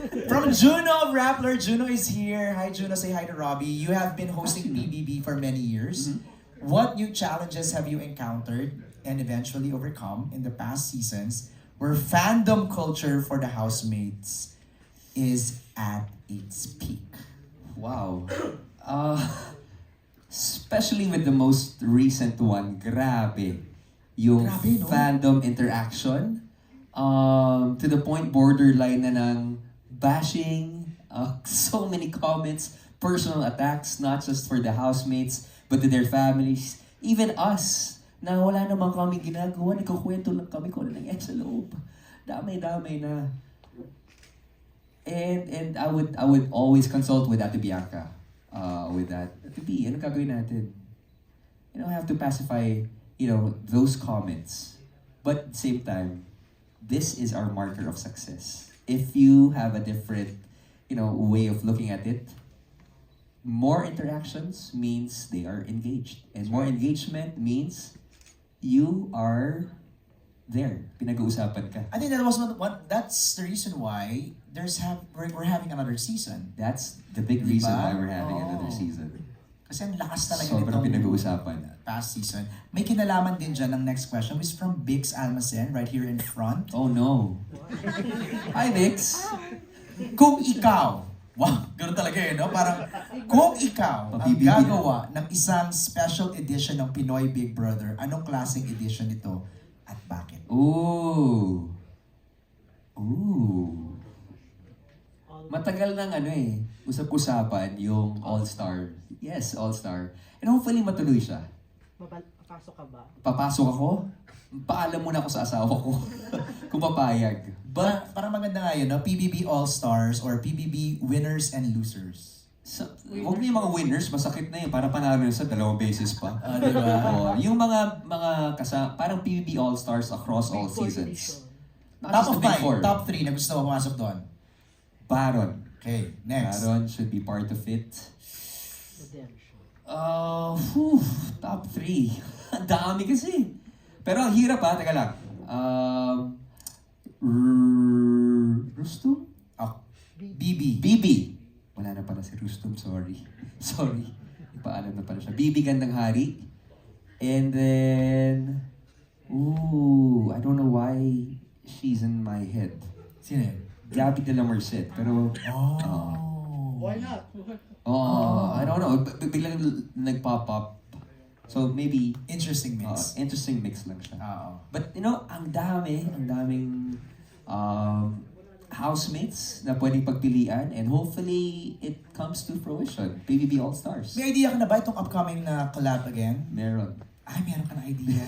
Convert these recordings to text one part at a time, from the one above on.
From Juno of Rappler, Juno is here. Hi Juno, say hi to Robbie. You have been hosting BBB for many years. What new challenges have you encountered and eventually overcome in the past seasons where fandom culture for the housemates is at its peak? Wow. Uh, Especially with the most recent one, grabe. Yung Grabe, no? fandom interaction. To the point borderline na ng bashing, so many comments, personal attacks, not just for the housemates, but to their families. Even us, na wala naman kami ginagawa, nagkukwento lang kami kung ano nangyari sa loob. Damay-damay na. And I would always consult with Ate Bianca. With that, Ate B, ano gagawin natin? You know, I have to pacify, those comments. But at the same time, this is our marker of success. If you have a different, way of looking at it, more interactions means they are engaged. And more engagement means you are there. Pinag-uusapan ka. I think that's the reason why we're having another season. That's the big reason Diba? why we're having Oo. another season. Kasi ang lakas talaga Sobrang nitong pinag-uusapan. past season. May kinalaman din dyan ng next question, which is from Bix Almacen, right here in front. Oh no. Hi, Vix. Kung ikaw, wow, ganoon talaga no? Parang, kung ikaw ang Mabibigyan. gagawa ng isang special edition ng Pinoy Big Brother, anong klaseng edition ito at bakit? Ooh. Ooh. Matagal nang usap-usapan yung All-Star. Yes, All-Star. And hopefully matuloy siya. Papasok ka ba? Papasok ako, paalam muna ako sa asawa ko kung papayag. But, Parang maganda nga yun, no? PBB All-Stars or PBB Winners and Losers. huwag niyo yung mga winners, masakit na yun. Para panalo yun sa 2 beses pa. Diba? Oo, yung mga parang PBB All-Stars across all Big Four seasons. edition. Not Top just of the Big 5, Four. top 3 na gusto mo pumasok doon. Baron. Okay, next. Baron should be part of it. Redemption. Top 3. Ang dami kasi. Pero ang hirap Teka lang. Rustum? Oh, BB. BB. Wala na pala si Rustum, sorry. Sorry. Ipaalam na pala siya. BB Gandang Hari. And then... I don't know why she's in my head. Sino yun? Gabby de la Merced. Pero... Oh. Why not? I don't know. Biglang nag-pop up. So maybe... Interesting mix. Interesting mix lang siya. Oo. But ang daming housemates na pwedeng pagpilian and hopefully it comes to fruition. PBB All-Stars. May idea ka na ba itong upcoming na collab again? Meron. Ay, meron ka na idea.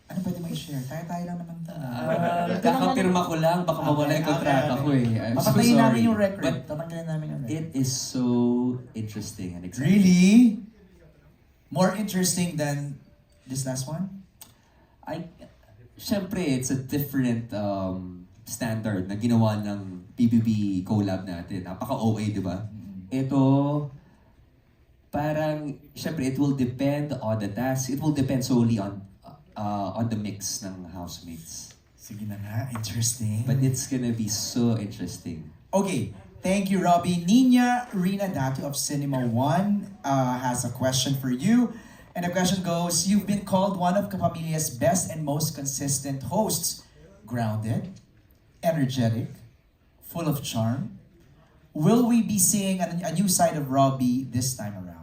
Ano pwede mo i-share? Tayo lang naman ito. Kakapirma ko lang, baka mawala yung kontrata ko eh. I'm so Papatayin namin sorry. yung record. But Tatanggalin namin yung record. it is so interesting and exciting. Really? More interesting than this last one? Siyempre, it's a different standard na ginawa ng PBB collab natin. Napaka-OA, di ba? Ito, parang, siyempre, it will depend on the task. It will depend solely on the mix ng housemates. Sige na nga, interesting. But it's gonna be so interesting. Okay, thank you, Robbie. Nina Rina Datu of Cinema One has a question for you. And the question goes, you've been called one of Kapamilya's best and most consistent hosts. Grounded, energetic, full of charm. Will we be seeing a new side of Robbie this time around?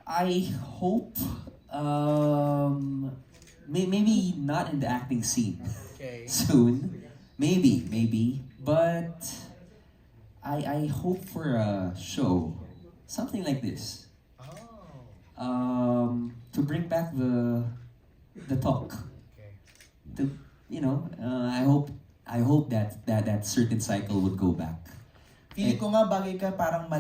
I hope, maybe not in the acting scene. Okay. Soon. Maybe. But I hope for a show. Something like this. To bring back the talk. Okay. I hope that certain cycle would go back. Feeling ko nga bagay ka parang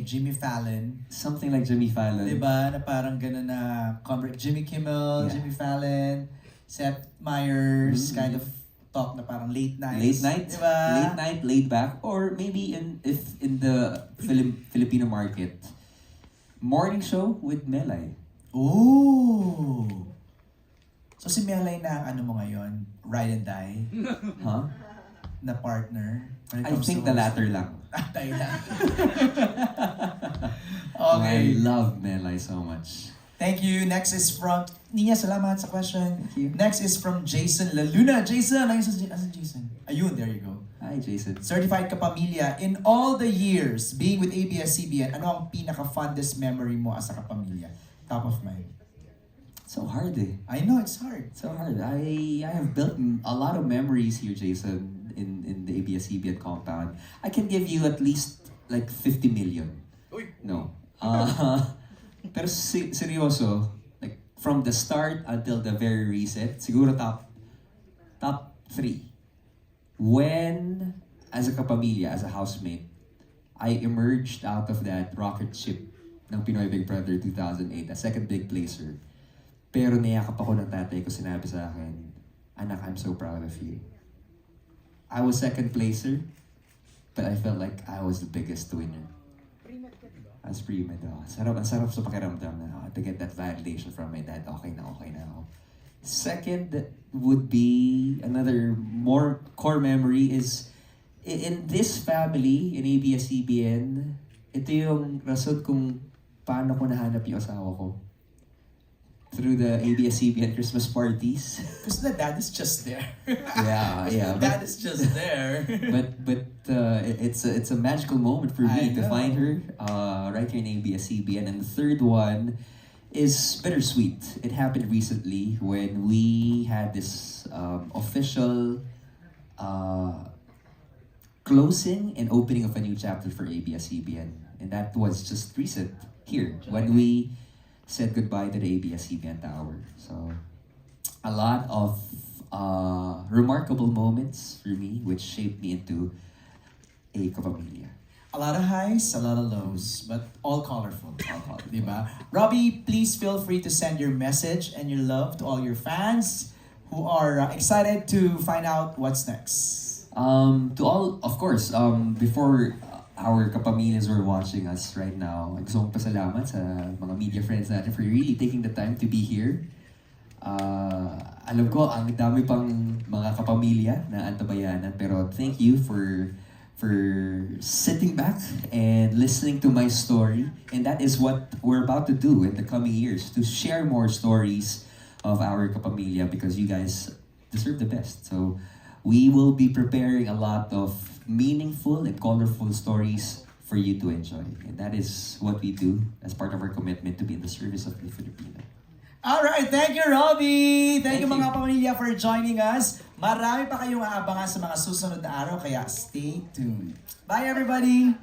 Jimmy Fallon. Something like Jimmy Fallon. Diba? Na parang gano'n na Jimmy Kimmel, Yeah. Jimmy Fallon, Seth Meyers, kind of talk na parang late night. Late night, Diba? late night, laid back, or maybe if in the Filipino market, morning show with Melay. Ooh! So si Melay na ano mo ngayon, ride and die Huh? na partner? When it I comes think to the host? latter lang. Tayo lang. I Okay. love Melay so much. Thank you. Next is from... Nia, salamat sa question. Thank you. Next is from Jason Laluna. Jason, asan Jason? Ayun, there you go. Hi, Jason. Certified kapamilya. In all the years being with ABS-CBN, ano ang pinaka-fondest memory mo as a kapamilya? Top of mind. So hard eh. I know, it's hard. So hard. I have built a lot of memories here, Jason, in the ABS-CBN compound. I can give you at least like 50 million. No. Pero seryoso, like from the start until the very recent, siguro top 3. When, as a kapamilya, as a housemate, I emerged out of that rocket ship ng Pinoy Big Brother 2008, a second big placer. Pero niyakap ako ng tatay ko, sinabi sa akin, "Anak, I'm so proud of you." I was second placer, but I felt like I was the biggest winner. As pre-med, ang sarap sa pakiramdam na to get that validation from my dad, okay na ako. Second would be another more core memory is in this family, in ABS-CBN, ito yung rason kung paano ko nahanap yung asawa ko. Through the ABS-CBN Christmas parties. Because the dad is just there. Yeah. The dad is just there. But it's a magical moment for I me to know. find her right here in ABS-CBN. And the third one is bittersweet. It happened recently when we had this official closing and opening of a new chapter for ABS-CBN. And that was just recent here when we said goodbye to the ABS-CBN Tower. So a lot of remarkable moments for me which shaped me into a kapamilya. A lot of highs, a lot of lows, but all colorful. All colorful. Diba? Robbie, please feel free to send your message and your love to all your fans who are excited to find out what's next. To all, of course, before our kapamilyas who are watching us right now, gusto kong pasalamat sa mga media friends natin for really taking the time to be here. Alam ko, ang dami pang mga kapamilya na antabayanan, pero thank you for sitting back and listening to my story. And that is what we're about to do in the coming years, to share more stories of our kapamilya because you guys deserve the best. So we will be preparing a lot of meaningful and colorful stories for you to enjoy. And that is what we do as part of our commitment to be in the service of the Filipino. Alright, thank you, Robbie! Thank you Thank mga pamilya for joining us. Marami pa kayong aabangan sa mga susunod na araw, kaya stay tuned. Bye everybody!